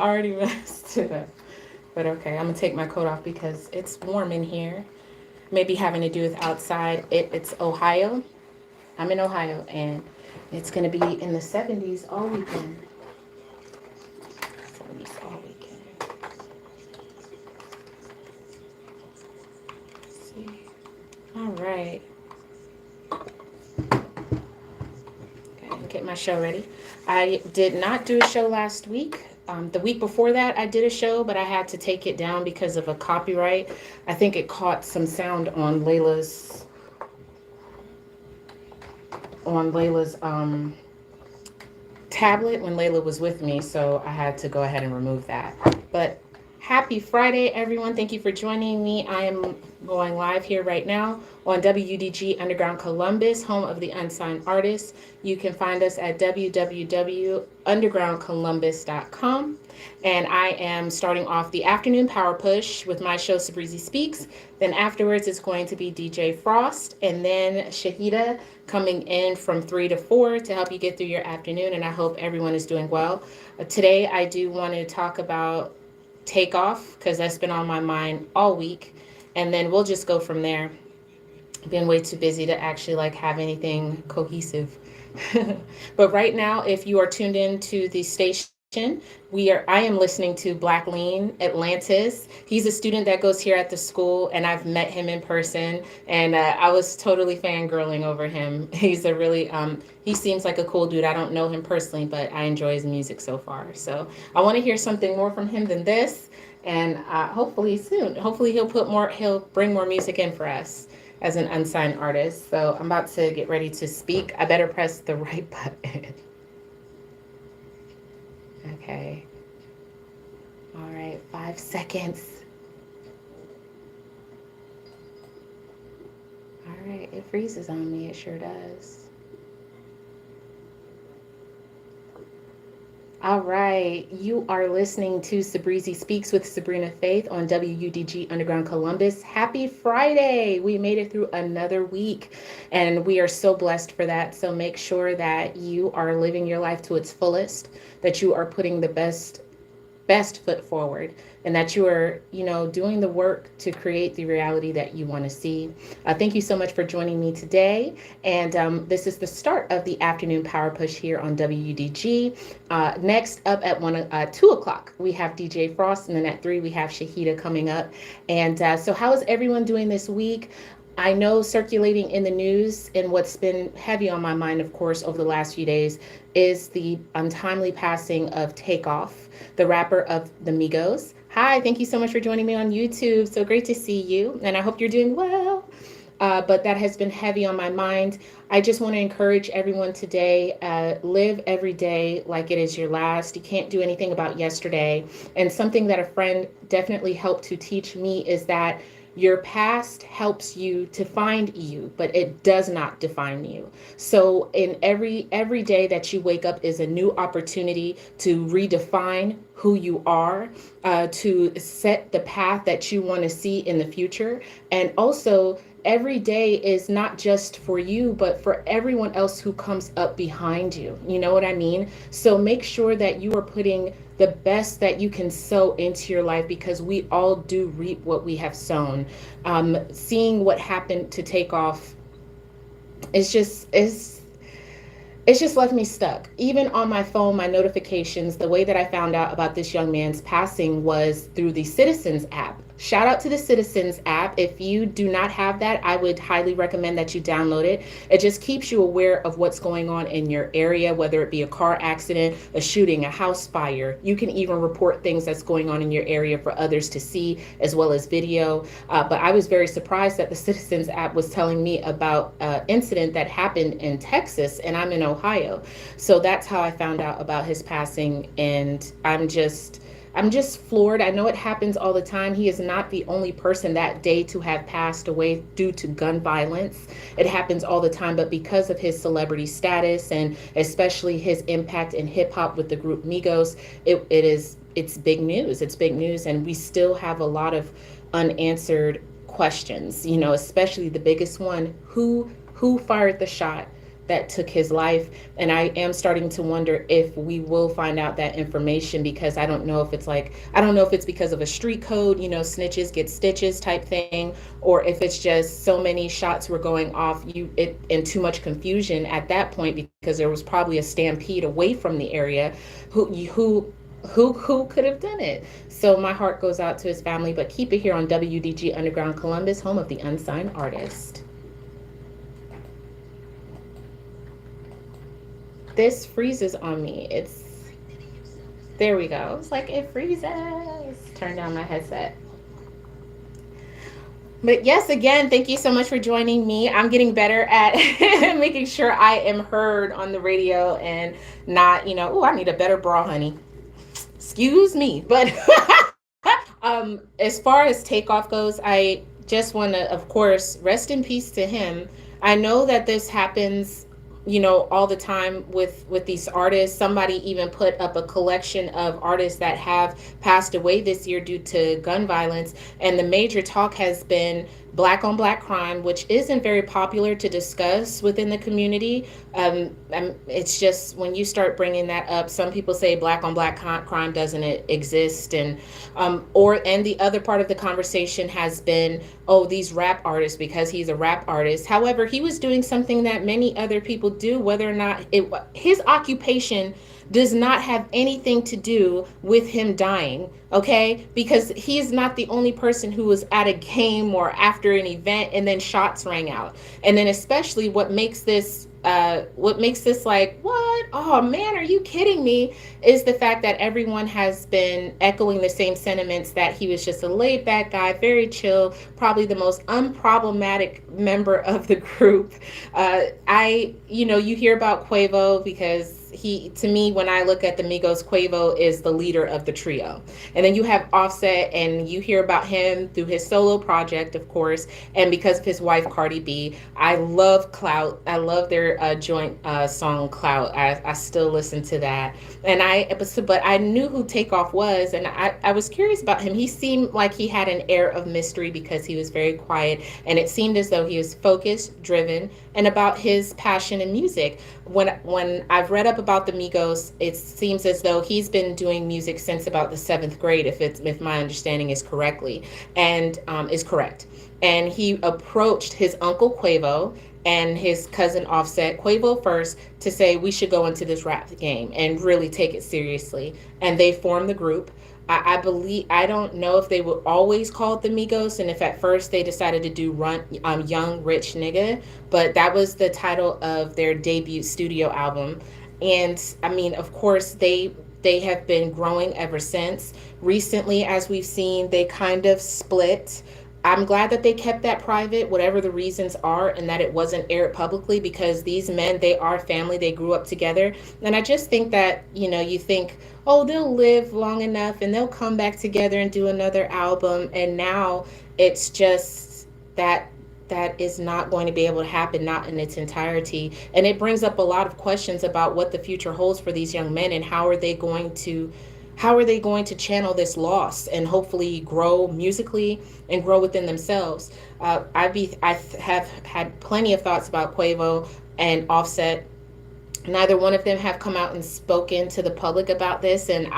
already messed it up. But okay, I'm gonna take my coat off because it's warm in here. Maybe having to do with outside. It's Ohio. I'm in Ohio, and it's gonna be in the 70s all weekend. 70s all weekend. Let's see. All right. Okay, get my show ready. I did not do a show last week. The week before that, I did a show, but I had to take it down because of a copyright. I think it caught some sound on Layla's tablet when Layla was with me, so I had to go ahead and remove that. But happy Friday, everyone. Thank you for joining me. I am going live here right now on WUDG Underground Columbus, home of the unsigned artists. You can find us at www.undergroundcolumbus.com. And I am starting off the afternoon power push with my show SaBreezy Speaks. Then afterwards, it's going to be DJ Frost and then Shahida coming in from 3 to 4 to help you get through your afternoon. And I hope everyone is doing well. Today, I do want to talk about TakeOff because that's been on my mind all week. And then we'll just go from there. Been way too busy to actually have anything cohesive. But right now, if you are tuned in to the station, I am listening to Black Lean Atlantis. He's a student that goes here at the school, and I've met him in person, and I was totally fangirling over him. He's a really he seems like a cool dude. I don't know him personally, but I enjoy his music so far. So I want to hear something more from him than this, and hopefully soon. Hopefully he'll bring more music in for us as an unsigned artist. So I'm about to get ready to speak. I better press the right button. Okay. All right, 5 seconds. All right, it freezes on me. It sure does. All right, you are listening to SaBreezy Speaks with Sabrina Faith on WUDG Underground Columbus. Happy Friday! We made it through another week, and we are so blessed for that. So make sure that you are living your life to its fullest, that you are putting the best foot forward, and that you are, doing the work to create the reality that you want to see. Thank you so much for joining me today. And this is the start of the afternoon power push here on WUDG. Next up at 2 o'clock, we have DJ Frost, and then at 3 we have Shahida coming up. And so how is everyone doing this week? I know circulating in the news, and what's been heavy on my mind, of course, over the last few days is the untimely passing of TakeOff, the rapper of the Migos. Hi, thank you so much for joining me on YouTube. So great to see you, and I hope you're doing well. But that has been heavy on my mind. I just want to encourage everyone today, live every day like it is your last. You can't do anything about yesterday. And something that a friend definitely helped to teach me is that your past helps you to find you, but it does not define you. So in every day that you wake up is a new opportunity to redefine who you are, to set the path that you want to see in the future. And also, every day is not just for you, but for everyone else who comes up behind you. You know what I mean? So make sure that you are putting the best that you can sow into your life, because we all do reap what we have sown. Seeing what happened to TakeOff is it's just left me stuck. Even on my phone, my notifications, the way that I found out about this young man's passing was through the Citizens app. Shout out to the Citizens app. If you do not have that, I would highly recommend that you download it. It just keeps you aware of what's going on in your area, whether it be a car accident, a shooting, a house fire. You can even report things that's going on in your area for others to see, as well as video. But I was very surprised that the Citizens app was telling me about an incident that happened in Texas, and I'm in Ohio. So that's how I found out about his passing, and I'm just floored. I know it happens all the time. He is not the only person that day to have passed away due to gun violence. It happens all the time, but because of his celebrity status and especially his impact in hip hop with the group Migos, it's big news. It's big news, and we still have a lot of unanswered questions, especially the biggest one, who fired the shot? that took his life. And I am starting to wonder if we will find out that information, because I don't know if it's like, I don't know if it's because of a street code, snitches get stitches type thing, or if it's just so many shots were going off, and too much confusion at that point, because there was probably a stampede away from the area. Who could have done it? So my heart goes out to his family, but keep it here on WDG Underground Columbus, home of the unsigned artist. This freezes on me. There we go. It's like it freezes. Turn down my headset. But yes, again, thank you so much for joining me. I'm getting better at making sure I am heard on the radio and not, oh, I need a better bra, honey. Excuse me. But as far as TakeOff goes, I just want to, of course, rest in peace to him. I know that this happens, all the time with these artists. Somebody even put up a collection of artists that have passed away this year due to gun violence, and the major talk has been black on black crime, which isn't very popular to discuss within the community. It's just when you start bringing that up, some people say black on black crime doesn't exist, and the other part of the conversation has been, oh, these rap artists, because he's a rap artist. However, he was doing something that many other people do, whether or not his occupation does not have anything to do with him dying, okay? Because he's not the only person who was at a game or after an event and then shots rang out. And then especially what makes this like, what? Oh man, are you kidding me? Is the fact that everyone has been echoing the same sentiments, that he was just a laid back guy, very chill, probably the most unproblematic member of the group. You hear about Quavo because to me, when I look at the Migos, Quavo is the leader of the trio. And then you have Offset, and you hear about him through his solo project, of course, and because of his wife, Cardi B. I love Clout. I love their joint song, Clout. I still listen to that. But I knew who TakeOff was, and I was curious about him. He seemed like he had an air of mystery because he was very quiet, and it seemed as though he was focused, driven, and about his passion in music. When I've read up about the Migos, it seems as though he's been doing music since about the 7th grade, if my understanding is is correct. And he approached his uncle Quavo and his cousin Offset, Quavo first, to say we should go into this rap game and really take it seriously. And they formed the group. I don't know if they were always called the Migos, and if at first they decided to do Young Rich Nigga, but that was the title of their debut studio album. And I mean, of course, they have been growing ever since. Recently, as we've seen, they kind of split. I'm glad that they kept that private, whatever the reasons are, and that it wasn't aired publicly, because these men, they are family. They grew up together. And I just think that, you think, oh, they'll live long enough and they'll come back together and do another album. And now it's just that is not going to be able to happen, not in its entirety. And it brings up a lot of questions about what the future holds for these young men, and how are they going to channel this loss and hopefully grow musically and grow within themselves. I have had plenty of thoughts about Quavo and Offset. Neither one of them have come out and spoken to the public about this, and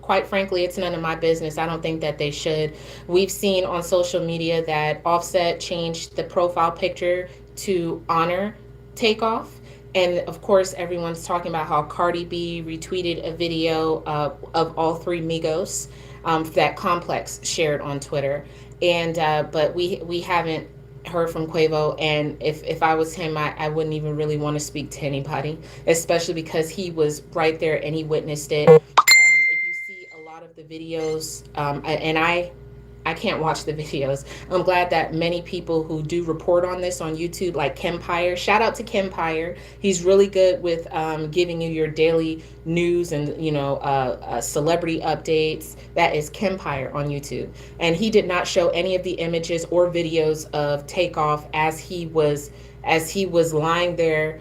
quite frankly, it's none of my business. I don't think that they should. We've seen on social media that Offset changed the profile picture to honor TakeOff. And of course, everyone's talking about how Cardi B retweeted a video of all three Migos that Complex shared on Twitter. And but we haven't heard from Quavo. And if I was him, I wouldn't even really want to speak to anybody, especially because he was right there and he witnessed it. If you see a lot of the videos, and I can't watch the videos. I'm glad that many people who do report on this on YouTube, like Kempire, shout out to Kempire. He's really good with giving you your daily news and celebrity updates. That is Kempire on YouTube, and he did not show any of the images or videos of TakeOff as he was lying there,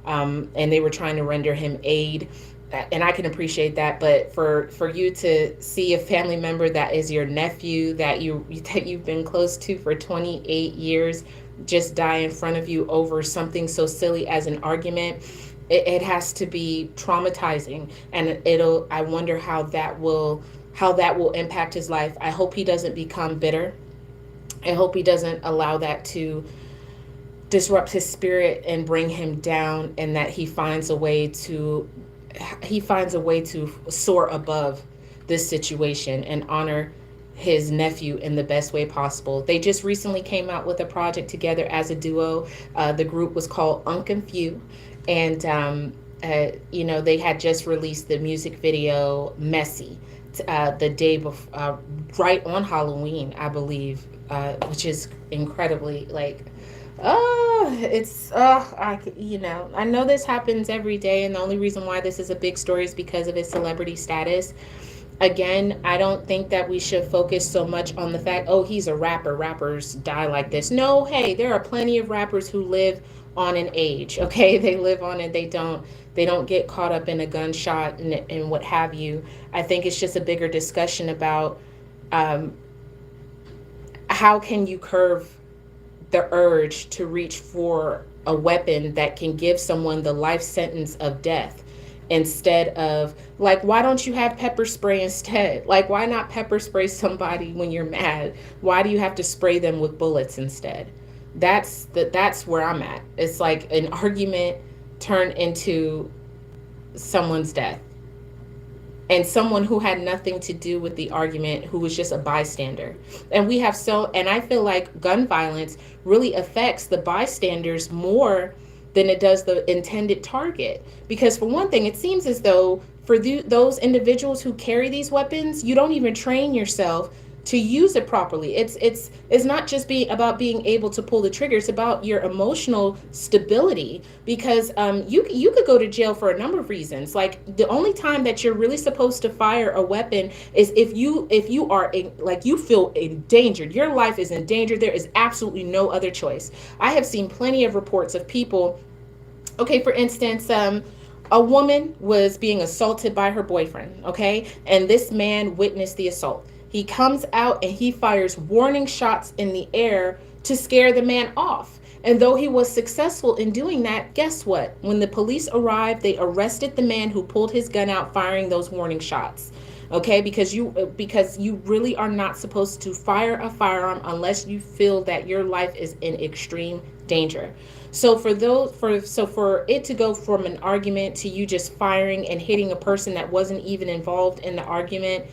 and they were trying to render him aid. And I can appreciate that, but for you to see a family member that is your nephew, that you've been close to for 28 years, just die in front of you over something so silly as an argument, it has to be traumatizing. And I wonder how that will impact his life. I hope he doesn't become bitter. I hope he doesn't allow that to disrupt his spirit and bring him down, and that he finds a way to soar above this situation and honor his nephew in the best way possible. They just recently came out with a project together as a duo. The group was called Unconfused, and they had just released the music video "Messy" the day before, right on Halloween, I believe, which is incredibly like. I know this happens every day, and the only reason why this is a big story is because of his celebrity status. Again, I don't think that we should focus so much on the fact, oh, he's a rapper. Rappers die like this. No, hey, there are plenty of rappers who live on an age. Okay, they live on it. They don't get caught up in a gunshot and what have you. I think it's just a bigger discussion about how can you curve the urge to reach for a weapon that can give someone the life sentence of death, instead of, like, why don't you have pepper spray instead? Like, why not pepper spray somebody when you're mad? Why do you have to spray them with bullets instead? That's where I'm at. It's like an argument turned into someone's death, and someone who had nothing to do with the argument, who was just a bystander. And I feel like gun violence really affects the bystanders more than it does the intended target. Because for one thing, it seems as though for those individuals who carry these weapons, you don't even train yourself to use it properly. It's not just about being able to pull the trigger. It's about your emotional stability, because you could go to jail for a number of reasons. Like, the only time that you're really supposed to fire a weapon is if you are like, you feel endangered. Your life is in danger. There is absolutely no other choice. I have seen plenty of reports of people. Okay, for instance, a woman was being assaulted by her boyfriend, okay? And this man witnessed the assault. He comes out and he fires warning shots in the air to scare the man off. And though he was successful in doing that, guess what? When the police arrived, they arrested the man who pulled his gun out firing those warning shots. Okay, because you really are not supposed to fire a firearm unless you feel that your life is in extreme danger. So for it to go from an argument to you just firing and hitting a person that wasn't even involved in the argument,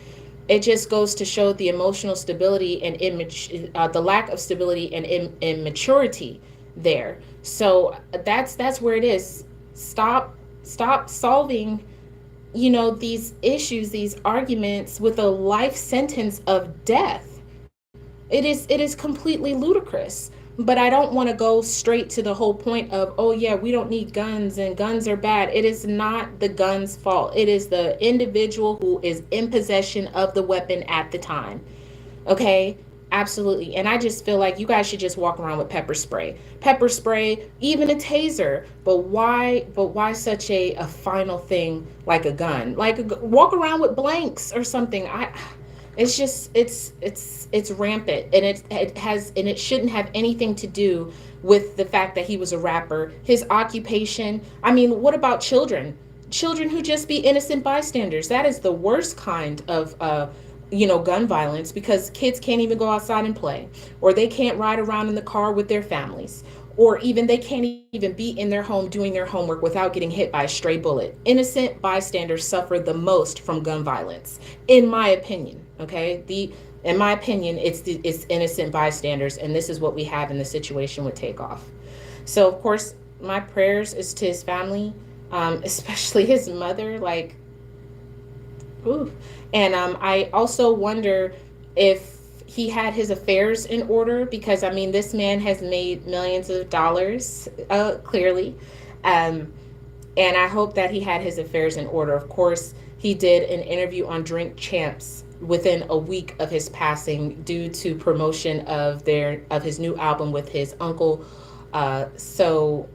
it just goes to show the emotional stability and the lack of stability and immaturity there. So that's where it is. Stop solving, these issues, these arguments with a life sentence of death. It is completely ludicrous. But I don't want to go straight to the whole point of, oh yeah, we don't need guns and guns are bad. It is not the gun's fault. It is the individual who is in possession of the weapon at the time. Okay? Absolutely. And I just feel like you guys should just walk around with pepper spray. Pepper spray, even a taser. But why such a final thing like a gun? Like, walk around with blanks or something. It's just it's rampant, and it shouldn't have anything to do with the fact that he was a rapper, his occupation. I mean, what about children who just be innocent bystanders? That is the worst kind of gun violence, because kids can't even go outside and play, or they can't ride around in the car with their families, or even they can't even be in their home doing their homework without getting hit by a stray bullet. Innocent bystanders suffer the most from gun violence, in my opinion. Okay, in my opinion, it's innocent bystanders, and this is what we have in the situation with TakeOff. So of course, my prayers is to his family, especially his mother. Like, ooh. And I also wonder if he had his affairs in order, because I mean, this man has made millions of dollars, clearly, and I hope that he had his affairs in order. Of course, he did an interview on Drink Champs within a week of his passing, due to promotion of his new album with his uncle. So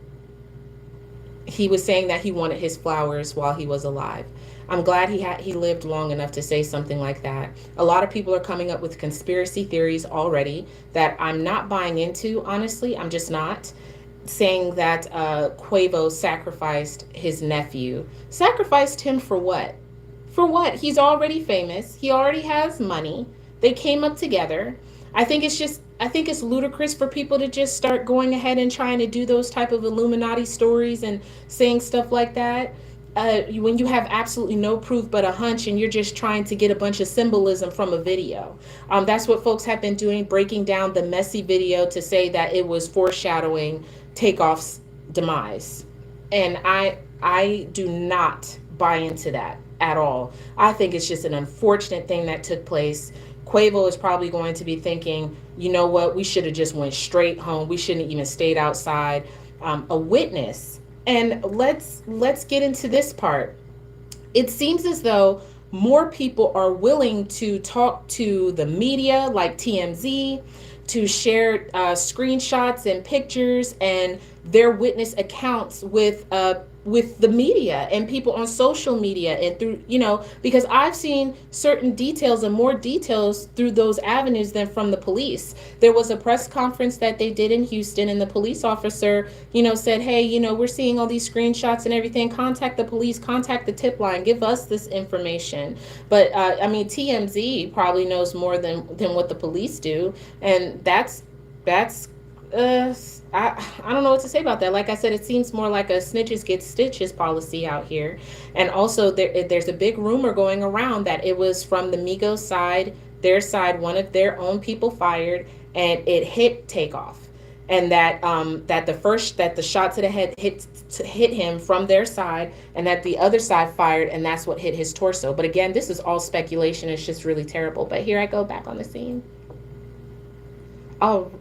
he was saying that he wanted his flowers while he was alive. I'm glad he lived long enough to say something like that. A lot of people are coming up with conspiracy theories already that I'm not buying into, honestly. I'm just not. Saying that Quavo sacrificed his nephew. Sacrificed him for what? For what? He's already famous. He already has money. They came up together. I think it's ludicrous for people to just start going ahead and trying to do those type of Illuminati stories and saying stuff like that. When you have absolutely no proof but a hunch and you're just trying to get a bunch of symbolism from a video. That's what folks have been doing, breaking down the messy video to say that it was foreshadowing TakeOff's demise. And I do not buy into that at all. I think it's just an unfortunate thing that took place. Quavo is probably going to be thinking, you know what, we should have just went straight home. We shouldn't have even stayed outside. A witness. And let's get into this part. It seems as though more people are willing to talk to the media like TMZ, to share screenshots and pictures and their witness accounts with the media and people on social media and through, because I've seen certain details and more details through those avenues than from the police. There was a press conference that they did in Houston, and the police officer, said, hey, we're seeing all these screenshots and everything. Contact the police, contact the tip line, give us this information. But TMZ probably knows more than what the police do, and that's I don't know what to say about that. Like I said, it seems more like a snitches get stitches policy out here. And also there's a big rumor going around that it was from the Migos side, their side, one of their own people fired, and it hit TakeOff. And that that the shot to the head hit him from their side, and that the other side fired, and that's what hit his torso. But again, this is all speculation. It's just really terrible. But here I go back on the scene. Oh,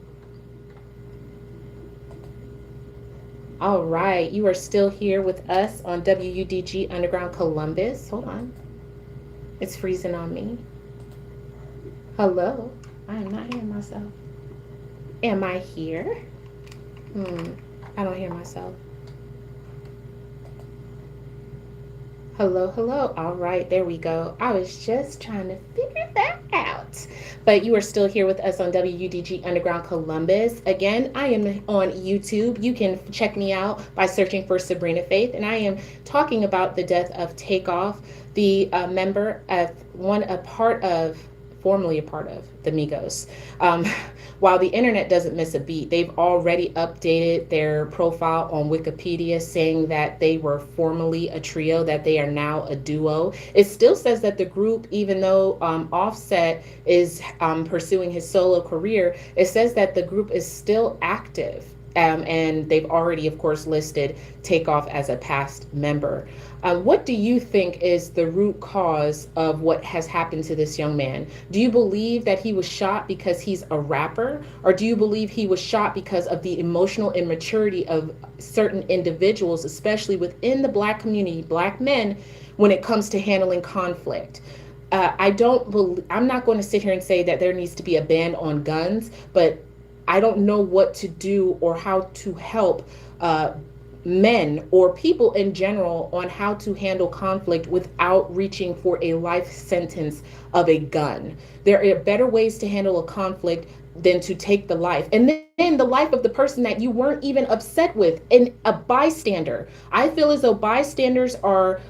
all right, you are still here with us on WUDG Underground Columbus. Hold on. It's freezing on me. Hello. I am not hearing myself. Am I here? I don't hear myself. Hello, hello. All right, there we go. I was just trying to figure that out. But you are still here with us on WUDG Underground Columbus. Again, I am on YouTube. You can check me out by searching for Sabrina Faith. And I am talking about the death of TakeOff, the formerly a part of the Migos. While the internet doesn't miss a beat, they've already updated their profile on Wikipedia saying that they were formerly a trio, that they are now a duo. It still says that the group, even though Offset is pursuing his solo career, it says that the group is still active. And they've already, of course, listed TakeOff as a past member. What do you think is the root cause of what has happened to this young man? Do you believe that he was shot because he's a rapper? Or do you believe he was shot because of the emotional immaturity of certain individuals, especially within the Black community, Black men, when it comes to handling conflict? I'm not going to sit here and say that there needs to be a ban on guns, but I don't know what to do or how to help men or people in general on how to handle conflict without reaching for a life sentence of a gun. There are better ways to handle a conflict than to take the life, and then the life of the person that you weren't even upset with, and a bystander. I feel as though bystanders are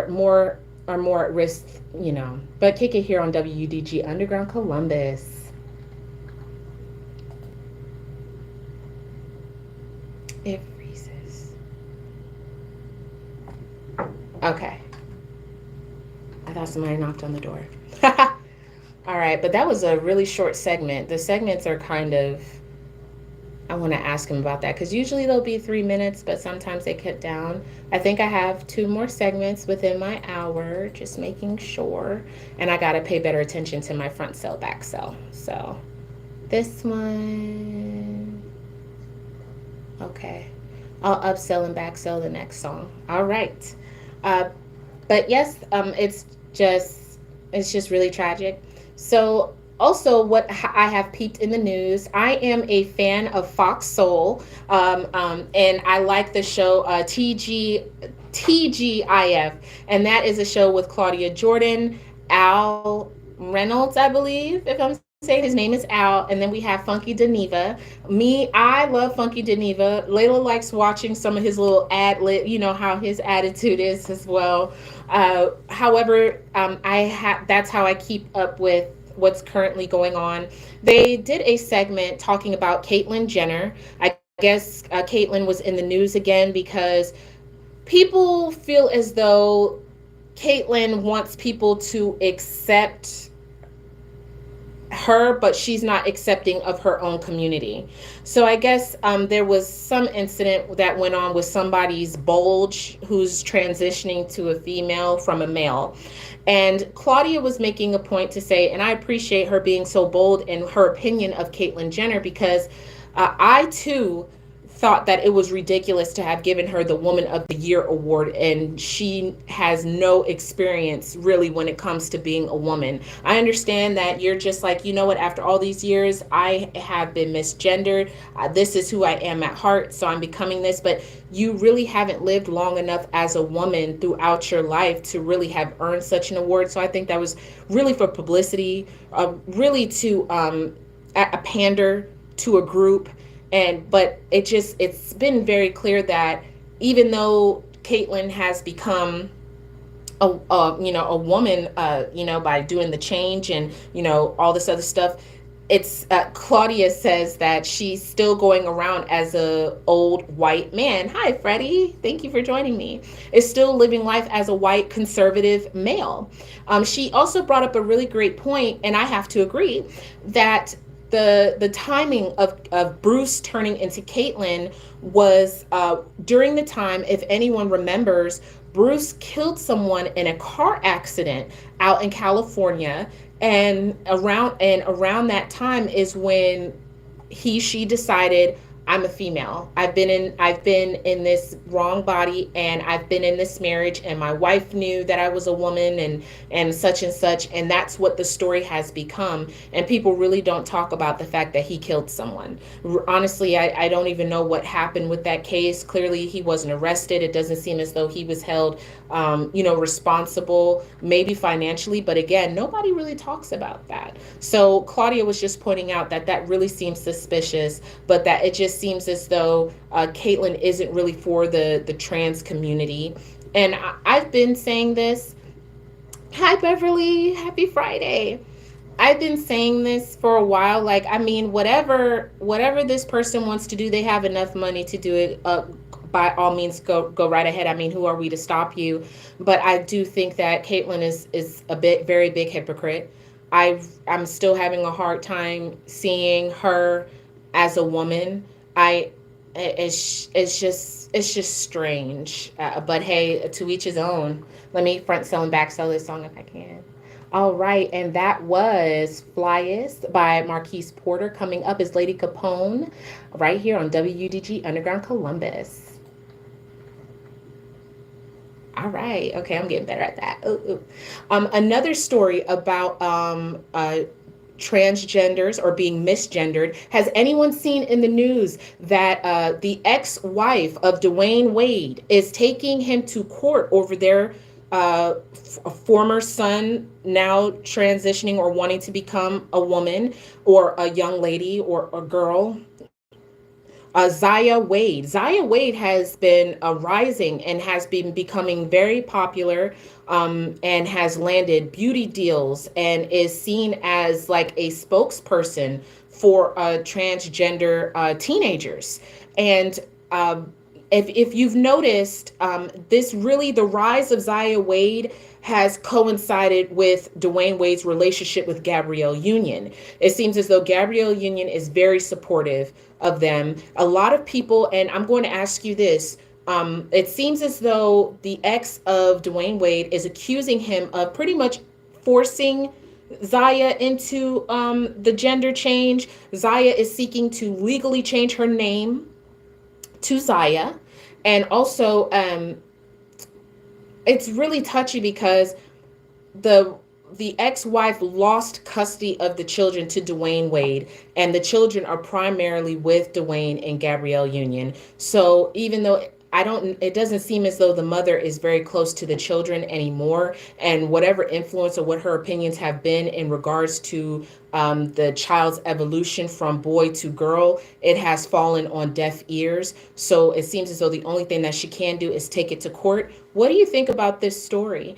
more at risk, But kick it here on WUDG Underground Columbus. It freezes. Okay. I thought somebody knocked on the door. All right, but that was a really short segment. The segments are I want to ask him about that because usually they'll be 3 minutes, but sometimes they cut down. I think I have 2 more segments within my hour, just making sure. And I got to pay better attention to my front cell, back cell. So this one. Okay, I'll upsell and backsell the next song. All right, but yes, it's just really tragic. So Also, what I have peeped in the news, I am a fan of Fox Soul, and I like the show TGIF, and that is a show with Claudia Jordan, Al Reynolds, I believe, if I'm saying his name is Al, and then we have Funky Geneva. I love Funky Geneva. Layla likes watching some of his little ad lib, you know how his attitude is as well. However, that's how I keep up with what's currently going on. They did a segment talking about Caitlyn Jenner. I guess Caitlyn was in the news again because people feel as though Caitlyn wants people to accept her, but she's not accepting of her own community. So I guess there was some incident that went on with somebody's bulge who's transitioning to a female from a male. And Claudia was making a point to say, and I appreciate her being so bold in her opinion of Caitlyn Jenner, because I too thought that it was ridiculous to have given her the Woman of the Year award, and she has no experience really when it comes to being a woman. I understand that you're just like, you know what, after all these years, I have been misgendered. This is who I am at heart, so I'm becoming this, but you really haven't lived long enough as a woman throughout your life to really have earned such an award. So I think that was really for publicity, really to a pander to a group. But it's been very clear that even though Caitlyn has become a woman, by doing the change and all this other stuff, it's Claudia says that she's still going around as a old white man. Hi, Freddie. Thank you for joining me. Is still living life as a white conservative male. She also brought up a really great point, and I have to agree that the timing of Bruce turning into Caitlyn was during the time, if anyone remembers, Bruce killed someone in a car accident out in California, and around that time is when she decided, I'm a female. I've been in this wrong body, and I've been in this marriage, and my wife knew that I was a woman, and such and such, and that's what the story has become. And people really don't talk about the fact that he killed someone. Honestly, I don't even know what happened with that case. Clearly, he wasn't arrested. It doesn't seem as though he was held, responsible, maybe financially, but again, nobody really talks about that. So Claudia was just pointing out that really seems suspicious, but that it just seems as though Caitlyn isn't really for the trans community. And I've been saying this. Hi, Beverly. Happy Friday. I've been saying this for a while. Like, I mean, whatever this person wants to do, they have enough money to do it. By all means, go right ahead. I mean, who are we to stop you? But I do think that Caitlyn is a very big hypocrite. I'm still having a hard time seeing her as a woman. It's just strange. But hey, to each his own. Let me front sell and back sell this song if I can. All right, and that was Flyest by Marquise Porter. Coming up is Lady Capone right here on WUDG Underground Columbus. All right, okay, I'm getting better at that. Ooh. Another story about transgenders or being misgendered. Has anyone seen in the news that the ex-wife of Dwayne Wade is taking him to court over their former son now transitioning or wanting to become a woman or a young lady or a girl? Zaya Wade. Zaya Wade has been rising and has been becoming very popular, and has landed beauty deals and is seen as like a spokesperson for transgender teenagers. And if you've noticed, the rise of Zaya Wade has coincided with Dwayne Wade's relationship with Gabrielle Union. It seems as though Gabrielle Union is very supportive of them. A lot of people, and I'm going to ask you this, it seems as though the ex of Dwayne Wade is accusing him of pretty much forcing Zaya into the gender change. Zaya is seeking to legally change her name to Zaya. And also, it's really touchy because the the ex-wife lost custody of the children to Dwayne Wade, and the children are primarily with Dwayne and Gabrielle Union. So even though it doesn't seem as though the mother is very close to the children anymore, and whatever influence or what her opinions have been in regards to the child's evolution from boy to girl, it has fallen on deaf ears. So it seems as though the only thing that she can do is take it to court. What do you think about this story?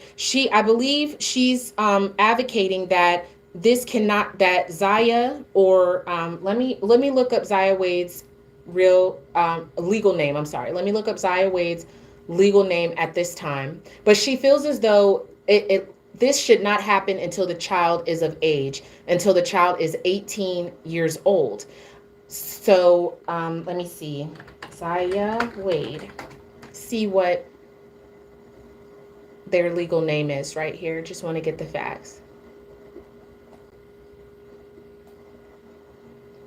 I believe she's advocating that this cannot, that Zaya, or let me look up Zaya Wade's real legal name. I'm sorry. Let me look up Zaya Wade's legal name at this time. But she feels as though this should not happen until the child is of age, until the child is 18 years old. So let me see. Zaya Wade. See what their legal name is right here. Just want to get the facts.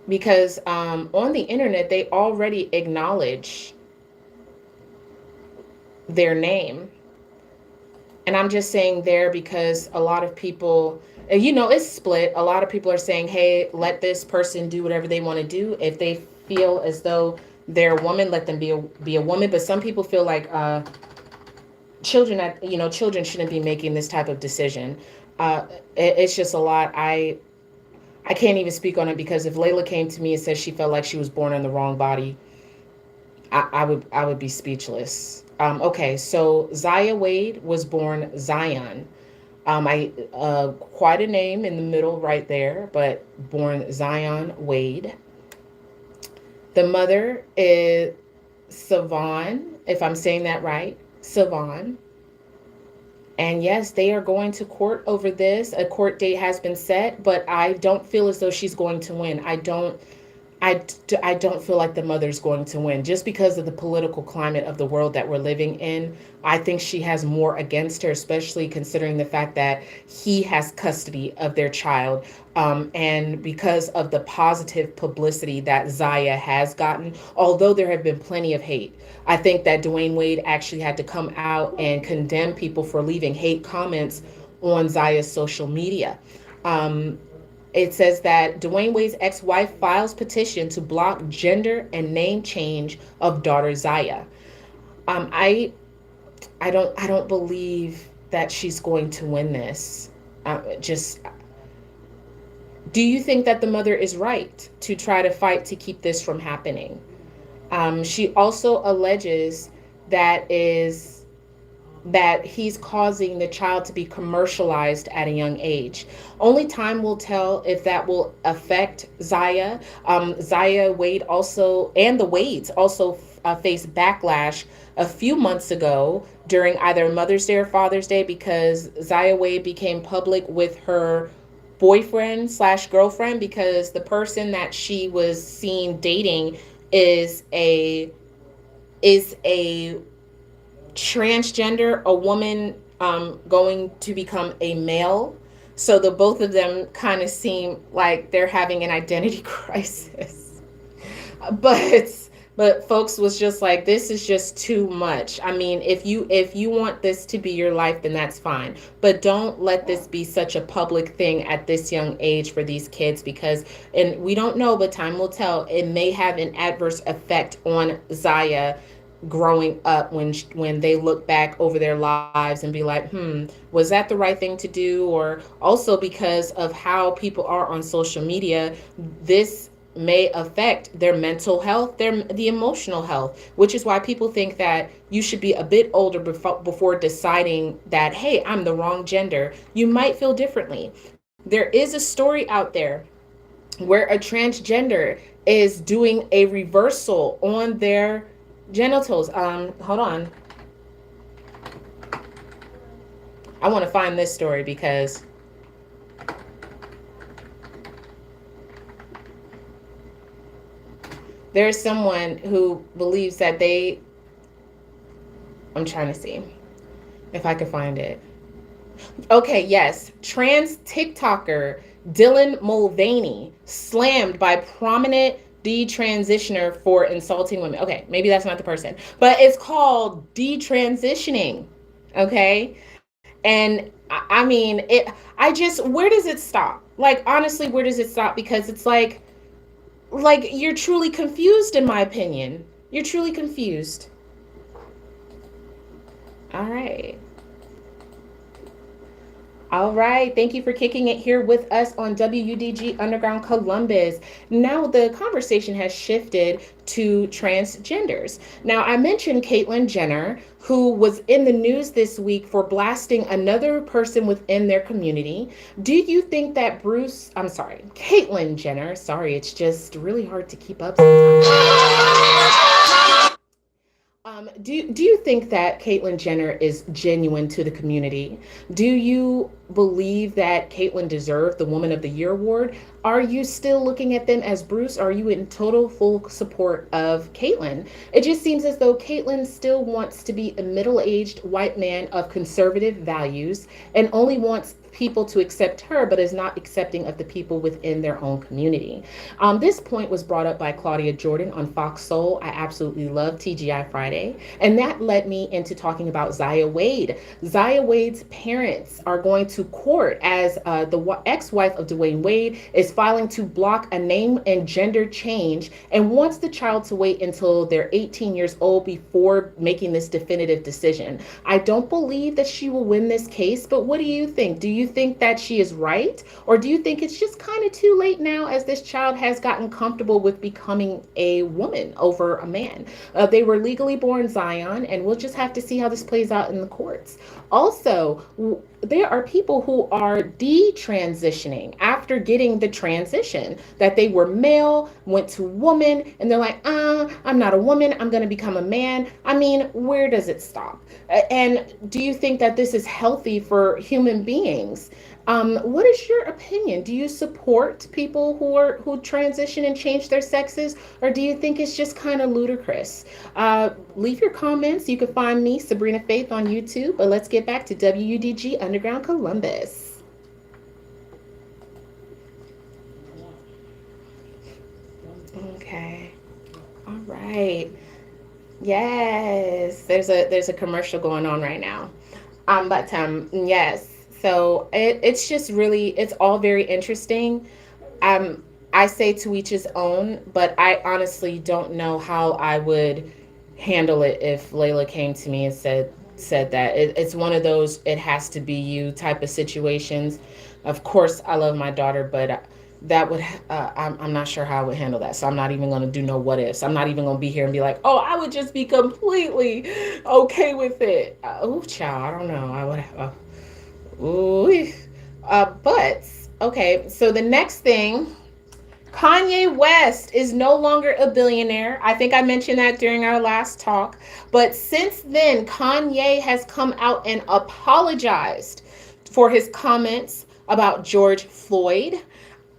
Because on the internet, they already acknowledge their name. And I'm just saying there because a lot of people, it's split. A lot of people are saying, hey, let this person do whatever they want to do. If they feel as though they're a woman, let them be a woman. But some people feel like children shouldn't be making this type of decision. It's just a lot. I can't even speak on it because if Layla came to me and said she felt like she was born in the wrong body, I would be speechless. Okay, so Zaya Wade was born Zion. Quite a name in the middle right there, but born Zion Wade. The mother is Savon, if I'm saying that right, Savon. And yes, they are going to court over this. A court date has been set, but I don't feel as though she's going to win. I don't feel like the mother's going to win just because of the political climate of the world that we're living in. I think she has more against her, especially considering the fact that he has custody of their child. And because of the positive publicity that Zaya has gotten, although there have been plenty of hate, I think that Dwayne Wade actually had to come out and condemn people for leaving hate comments on Zaya's social media. It says that Dwayne Wade's ex-wife files petition to block gender and name change of daughter Zaya. I don't believe that she's going to win this. Do you think that the mother is right to try to fight to keep this from happening? She also alleges that he's causing the child to be commercialized at a young age. Only time will tell if that will affect Zaya. Zaya Wade also, and the Wades also faced backlash a few months ago during either Mother's Day or Father's Day because Zaya Wade became public with her boyfriend / girlfriend because the person that she was seen dating is a transgender, a woman going to become a male. So the both of them kind of seem like they're having an identity crisis. But folks was just like, this is just too much. I mean, if you want this to be your life, then that's fine. But don't let this be such a public thing at this young age for these kids because, and we don't know, but time will tell, it may have an adverse effect on Zaya growing up when they look back over their lives and be like, was that the right thing to do? Or also because of how people are on social media, this may affect their mental health, the emotional health, which is why people think that you should be a bit older before deciding that, hey, I'm the wrong gender. You might feel differently. There is a story out there where a transgender is doing a reversal on their genitals. Hold on. I want to find this story because there's someone who believes that I'm trying to see if I can find it. Okay, yes. Trans TikToker Dylan Mulvaney slammed by prominent detransitioner for insulting women. Okay, maybe that's not the person, but it's called detransitioning. Okay. And I mean, it. I just, where does it stop? Like, honestly, where does it stop? Because it's like you're truly confused, in my opinion. You're truly confused. All right. All right. Thank you for kicking it here with us on WUDG Underground Columbus. Now, the conversation has shifted to transgenders. Now, I mentioned Caitlyn Jenner, who was in the news this week for blasting another person within their community. Do you think that Caitlyn Jenner, sorry, it's just really hard to keep up sometimes. Do you think that Caitlyn Jenner is genuine to the community? Do you believe that Caitlyn deserved the Woman of the Year award? Are you still looking at them as Bruce? Or are you in total full support of Caitlyn? It just seems as though Caitlyn still wants to be a middle-aged white man of conservative values and only wants people to accept her, but is not accepting of the people within their own community. This point was brought up by Claudia Jordan on Fox Soul. I absolutely love TGI Friday. And that led me into talking about Zaya Wade. Zaya Wade's parents are going to court as the ex-wife of Dwayne Wade is filing to block a name and gender change and wants the child to wait until they're 18 years old before making this definitive decision. I don't believe that she will win this case, but what do you think? Do you think that she is right? Or do you think it's just kind of too late now as this child has gotten comfortable with becoming a woman over a man? They were legally born Zion, and we'll just have to see how this plays out in the courts. Also, there are people who are detransitioning after getting the transition that they were male, went to woman, and they're like, I'm not a woman, I'm going to become a man. I mean, where does it stop? And do you think that this is healthy for human beings? What is your opinion? Do you support people who transition and change their sexes, or do you think it's just kind of ludicrous? Leave your comments. You can find me, Sabrina Faith, on YouTube. But let's get back to WUDG Underground Columbus. Okay. All right. Yes. There's a commercial going on right now. But yes. So it's just really, it's all very interesting. I say to each his own, but I honestly don't know how I would handle it if Layla came to me and said that. It's one of those it has to be you type of situations. Of course, I love my daughter, but that would I'm not sure how I would handle that. So I'm not even going to do no what ifs. I'm not even going to be here and be like, oh, I would just be completely okay with it. Oh, child, I don't know. I would. Ooh. But okay. So the next thing. Kanye West is no longer a billionaire. I think I mentioned that during our last talk. But since then, Kanye has come out and apologized for his comments about George Floyd.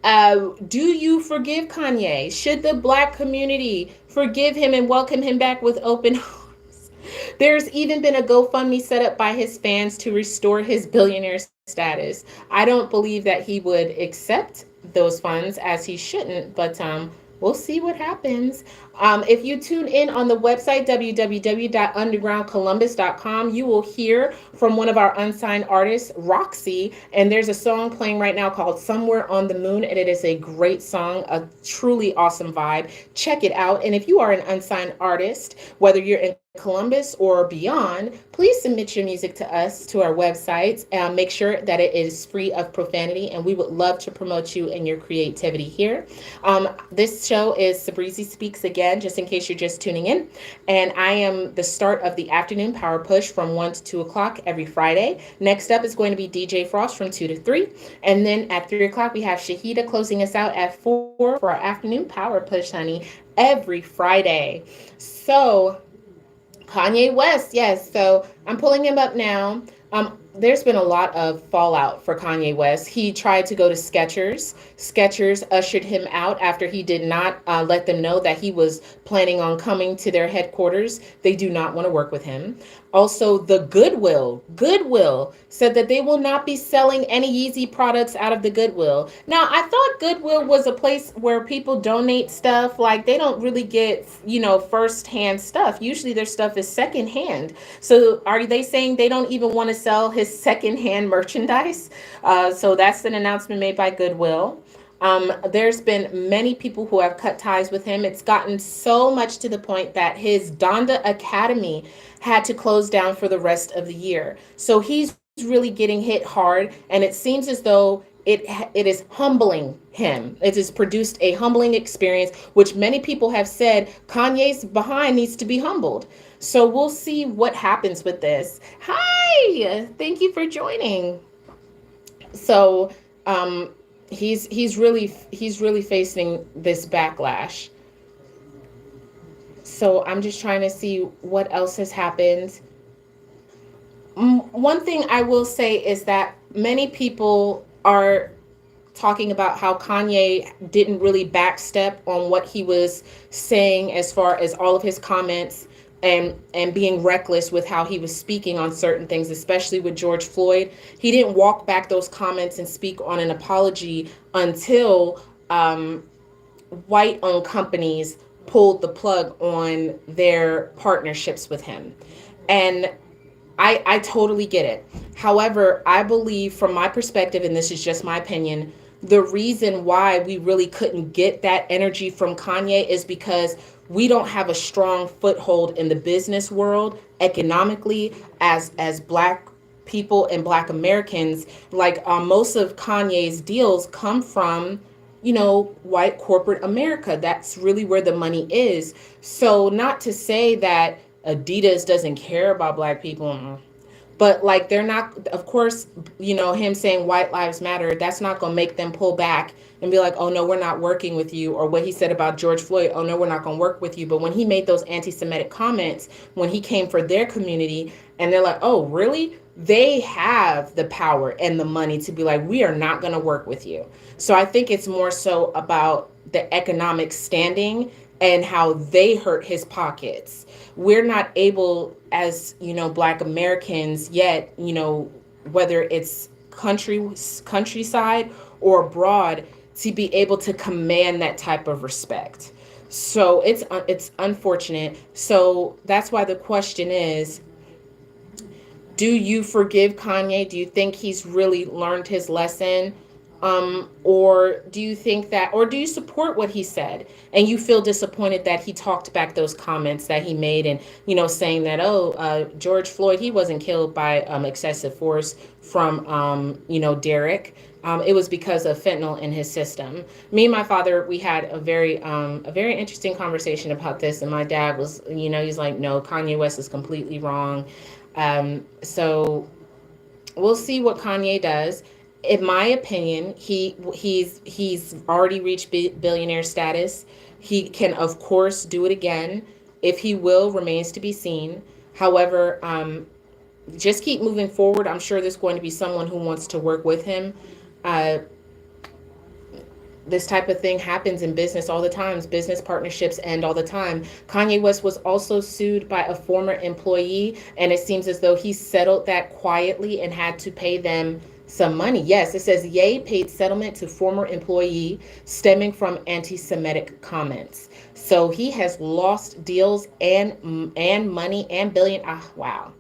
Do you forgive Kanye? Should the black community forgive him and welcome him back with open arms? There's even been a GoFundMe set up by his fans to restore his billionaire status. I don't believe that he would accept those funds, as he shouldn't, but we'll see what happens. If you tune in on the website www.undergroundcolumbus.com, you will hear from one of our unsigned artists, Roxy, and there's a song playing right now called Somewhere on the Moon, and it is a great song, a truly awesome vibe. Check it out. And if you are an unsigned artist, whether you're in Columbus or beyond, please submit your music to us, to our websites, and make sure that it is free of profanity, and we would love to promote you and your creativity here. This show is SaBreezy Speaks Again, just in case you're just tuning in, and I am the start of the afternoon power push from 1 to 2 o'clock every Friday. Next up is going to be DJ Frost from 2 to 3, and then at 3 o'clock we have Shahida closing us out at 4 for our afternoon power push, honey, every Friday. So Kanye West, yes. So I'm pulling him up now. There's been a lot of fallout for Kanye West. He tried to go to Skechers. Skechers ushered him out after he did not let them know that he was planning on coming to their headquarters. They do not want to work with him. Also, the Goodwill said that they will not be selling any Yeezy products out of the Goodwill. Now, I thought Goodwill was a place where people donate stuff. Like, they don't really get, first-hand stuff. Usually their stuff is second-hand. So are they saying they don't even want to sell his second-hand merchandise? So that's an announcement made by Goodwill. There's been many people who have cut ties with him. It's gotten so much to the point that his Donda Academy had to close down for the rest of the year. So he's really getting hit hard, and it seems as though it is humbling him. It has produced a humbling experience, which many people have said Kanye's behind needs to be humbled. So we'll see what happens with this. Hi, thank you for joining. So he's really facing this backlash. So I'm just trying to see what else has happened. One thing I will say is that many people are talking about how Kanye didn't really backstep on what he was saying as far as all of his comments, and being reckless with how he was speaking on certain things, especially with George Floyd. He didn't walk back those comments and speak on an apology until white-owned companies pulled the plug on their partnerships with him. And I totally get it. However, I believe from my perspective, and this is just my opinion, the reason why we really couldn't get that energy from Kanye is because we don't have a strong foothold in the business world economically as Black people and Black Americans. Like most of Kanye's deals come from, white corporate America. That's really where the money is. So not to say that Adidas doesn't care about Black people, but like they're not, of course, him saying white lives matter, that's not going to make them pull back and be like, oh no, we're not working with you. Or what he said about George Floyd, oh no, we're not going to work with you. But when he made those anti-Semitic comments, when he came for their community, and they're like, oh really? They have the power and the money to be like, we are not going to work with you. So I think it's more so about the economic standing and how they hurt his pockets. We're not able as, Black Americans yet, whether it's countryside or abroad, to be able to command that type of respect. So it's unfortunate. So that's why the question is, do you forgive Kanye? Do you think he's really learned his lesson? Or do you think that, or do you support what he said and you feel disappointed that he talked back those comments that he made, and, saying that, George Floyd, he wasn't killed by excessive force from, Derek. It was because of fentanyl in his system. Me and my father, we had a very interesting conversation about this. And my dad was, he's like, no, Kanye West is completely wrong. So we'll see what Kanye does. In my opinion, he's already reached billionaire status. He can, of course, do it again. If he will, remains to be seen. However, just keep moving forward. I'm sure there's going to be someone who wants to work with him. This type of thing happens in business all the time. Business partnerships end all the time. Kanye West was also sued by a former employee, and it seems as though he settled that quietly and had to pay them some money. Yes, it says Ye paid settlement to former employee stemming from anti-Semitic comments. So he has lost deals and money and billion. Wow.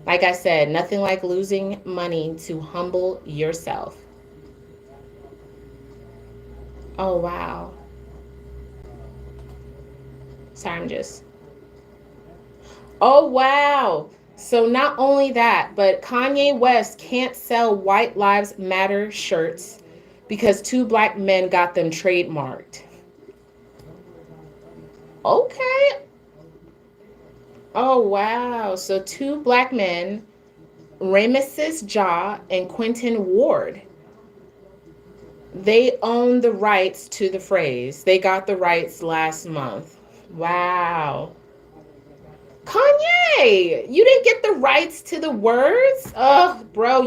Like I said, nothing like losing money to humble yourself. Oh, wow. Sorry, I'm just. Oh, wow. So not only that, but Kanye West can't sell White Lives Matter shirts because two Black men got them trademarked. Okay. Oh, wow. So two Black men, Ramesis Ja and Quentin Ward, they own the rights to the phrase. They got the rights last month. Wow. Kanye, you didn't get the rights to the words? Oh, bro,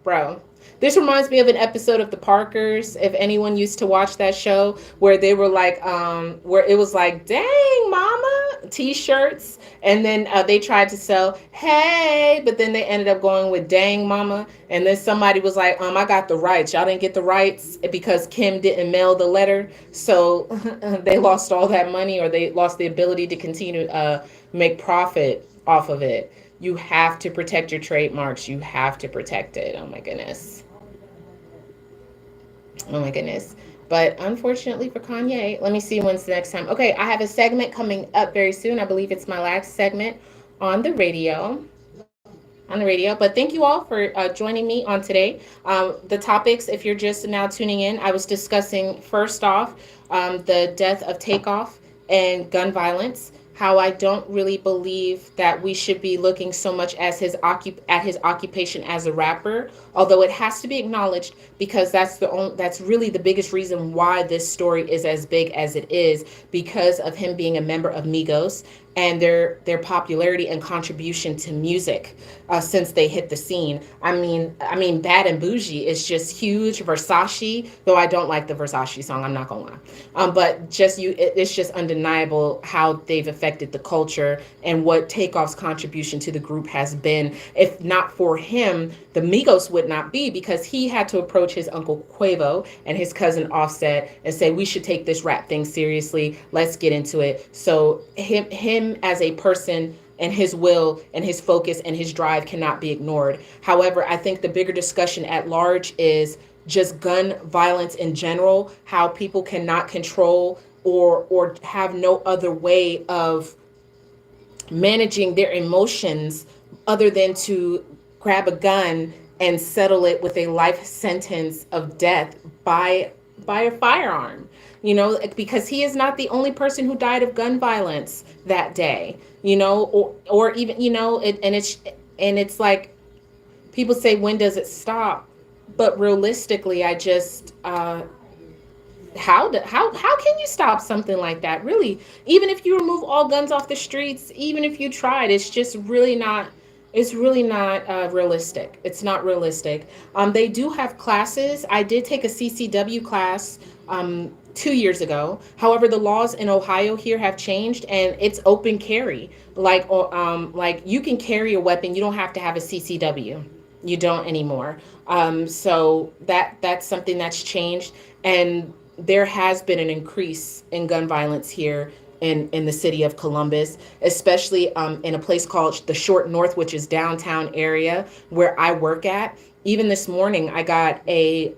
bro. This reminds me of an episode of The Parkers, if anyone used to watch that show, where they were like, where it was like, dang, mama, T-shirts, and then they tried to sell "Hey," but then they ended up going with "Dang Mama," and then somebody was like, "I got the rights. Y'all didn't get the rights because Kim didn't mail the letter, so they lost all that money, or they lost the ability to continue to make profit off of it." You have to protect your trademarks. You have to protect it. Oh my goodness. Oh my goodness. But unfortunately for Kanye, let me see when's the next time. Okay, I have a segment coming up very soon. I believe it's my last segment on the radio. But thank you all for joining me on today. The topics, if you're just now tuning in, I was discussing first off the death of Takeoff and gun violence. How I don't really believe that we should be looking so much as at his occupation as a rapper, although it has to be acknowledged because that's really the biggest reason why this story is as big as it is, because of him being a member of Migos and their popularity and contribution to music since they hit the scene. I mean, Bad and Bougie is just huge. Versace, though I don't like the Versace song, I'm not gonna lie. But it's just undeniable how they've affected the culture and what Takeoff's contribution to the group has been. If not for him, the Migos would not be, because he had to approach his uncle Quavo and his cousin Offset and say, we should take this rap thing seriously. Let's get into it. So him as a person and his will and his focus and his drive cannot be ignored. However, I think the bigger discussion at large is just gun violence in general, how people cannot control or have no other way of managing their emotions other than to grab a gun and settle it with a life sentence of death by a firearm. Because he is not the only person who died of gun violence that day. Or even, and it's like, people say, when does it stop? But realistically, I just how can you stop something like that? Really, even if you remove all guns off the streets, even if you tried, it's really not realistic. It's not realistic. They do have classes. I did take a CCW class 2 years ago. However, the laws in Ohio here have changed, and it's open carry. Like you can carry a weapon. You don't have to have a CCW. You don't anymore. So that's something that's changed, and there has been an increase in gun violence here in the city of Columbus, especially in a place called the Short North, which is downtown area where I work at. Even this morning, I got a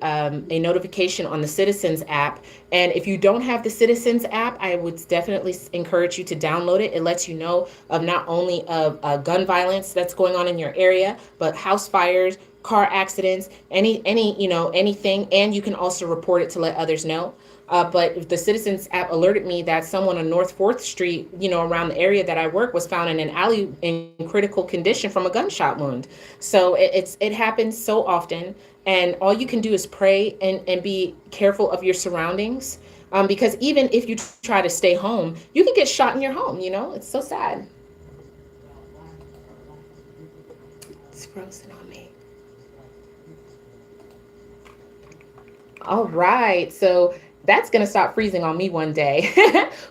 notification on the Citizens app. And if you don't have the Citizens app, I would definitely encourage you to download it. It lets you know of not only of gun violence that's going on in your area, but house fires, car accidents, anything. And you can also report it to let others know. But the Citizens app alerted me that someone on North 4th Street, around the area that I work, was found in an alley in critical condition from a gunshot wound. So it happens so often. And all you can do is pray and be careful of your surroundings. Because even if you try to stay home, you can get shot in your home. It's so sad. It's frozen on me. All right. So that's going to stop freezing on me one day.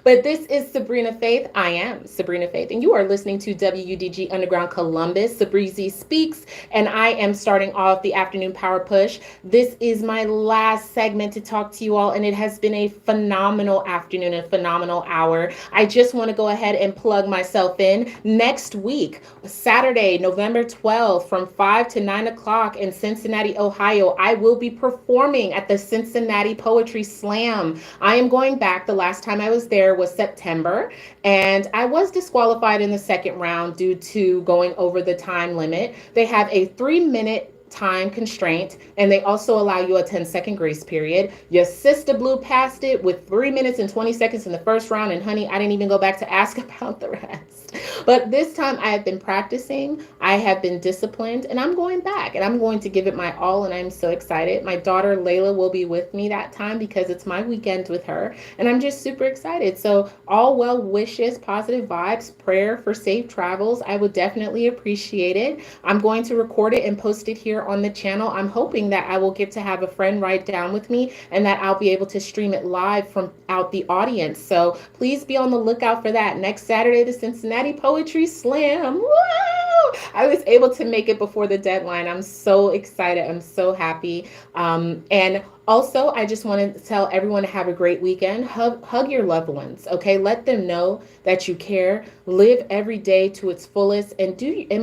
But this is Sabrina Faith. I am Sabrina Faith, and you are listening to WUDG Underground Columbus. SaBreezy speaks, and I am starting off the afternoon power push. This is my last segment to talk to you all, and it has been a phenomenal afternoon, a phenomenal hour. I just want to go ahead and plug myself in. Next week, Saturday, November 12th, from 5 to 9 o'clock in Cincinnati, Ohio, I will be performing at the Cincinnati Poetry Slam. I am going back. The last time I was there was September, and I was disqualified in the second round due to going over the time limit. They have a 3-minute time constraint, and they also allow you a 10-second grace period. Your sister blew past it with 3 minutes and 20 seconds in the first round, and honey, I didn't even go back to ask about the rest. But this time I have been practicing, I have been disciplined, and I'm going back, and I'm going to give it my all, and I'm so excited. My daughter Layla will be with me that time because it's my weekend with her, and I'm just super excited. So all well wishes, positive vibes, prayer for safe travels. I would definitely appreciate it. I'm going to record it and post it here here on the channel. I'm hoping that I will get to have a friend write down with me and that I'll be able to stream it live from out the audience. So please be on the lookout for that. Next Saturday, the Cincinnati Poetry Slam. Woo! I was able to make it before the deadline. I'm so excited. I'm so happy. And also, I just wanted to tell everyone to have a great weekend. Hug your loved ones, okay? Let them know that you care. Live every day to its fullest and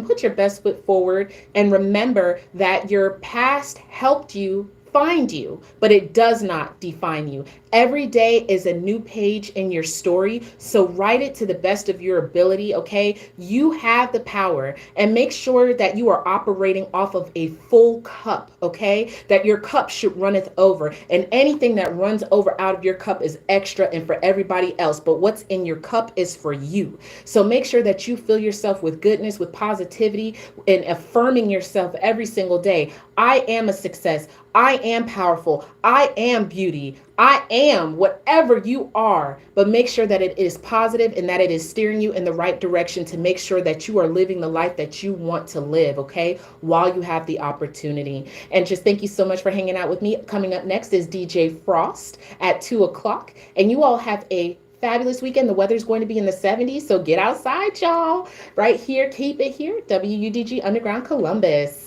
put your best foot forward. And remember that your past helped you find you, but it does not define you. Every day is a new page in your story, so write it to the best of your ability, okay? You have the power, and make sure that you are operating off of a full cup, okay? That your cup should runneth over, and anything that runs over out of your cup is extra and for everybody else, but what's in your cup is for you. So make sure that you fill yourself with goodness, with positivity, and affirming yourself every single day. I am a success. I am powerful. I am beauty. I am whatever you are, but make sure that it is positive and that it is steering you in the right direction to make sure that you are living the life that you want to live, okay, while you have the opportunity. And just thank you so much for hanging out with me. Coming up next is DJ Frost at 2 o'clock. And you all have a fabulous weekend. The weather's going to be in the 70s, so get outside, y'all. Right here, keep it here, WUDG Underground Columbus.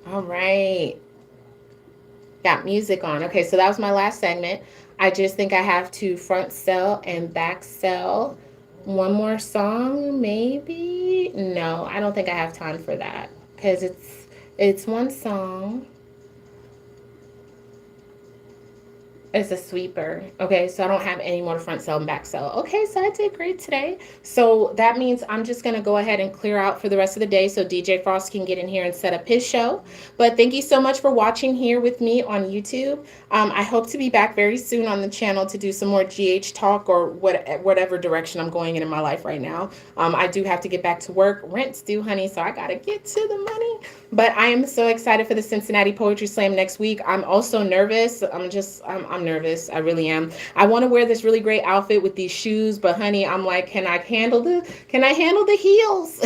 All right. Got music on. Okay, so that was my last segment. I just think I have to front sell and back sell one more song, maybe. No, I don't think I have time for that because it's one song. It's a sweeper. Okay, so I don't have any more front sell and back sell. Okay, so I did great today. So that means I'm just going to go ahead and clear out for the rest of the day so DJ Frost can get in here and set up his show. But thank you so much for watching here with me on YouTube. I hope to be back very soon on the channel to do some more GH talk or whatever direction I'm going in my life right now. I do have to get back to work. Rent's due, honey, so I got to get to the money. But I am so excited for the Cincinnati Poetry Slam next week. I'm also nervous. I'm nervous. I really am. I want to wear this really great outfit with these shoes, but honey, I'm like, can I handle the heels?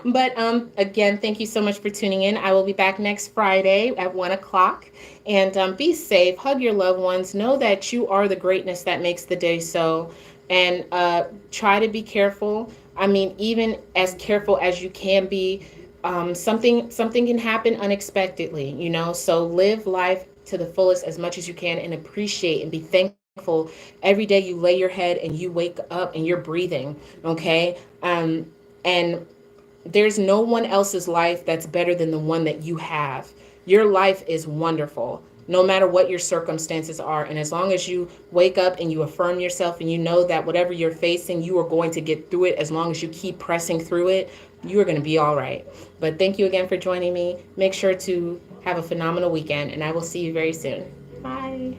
But again, thank you so much for tuning in. I will be back next Friday at 1 o'clock. And be safe. Hug your loved ones. Know that you are the greatness that makes the day so. And try to be careful. I mean, even as careful as you can be. Something can happen unexpectedly, you know, so live life to the fullest as much as you can and appreciate and be thankful every day you lay your head and you wake up and you're breathing, okay? And there's no one else's life that's better than the one that you have. Your life is wonderful, no matter what your circumstances are. And as long as you wake up and you affirm yourself and you know that whatever you're facing, you are going to get through it. As long as you keep pressing through it, you are going to be all right. But thank you again for joining me. Make sure to have a phenomenal weekend, and I will see you very soon. Bye.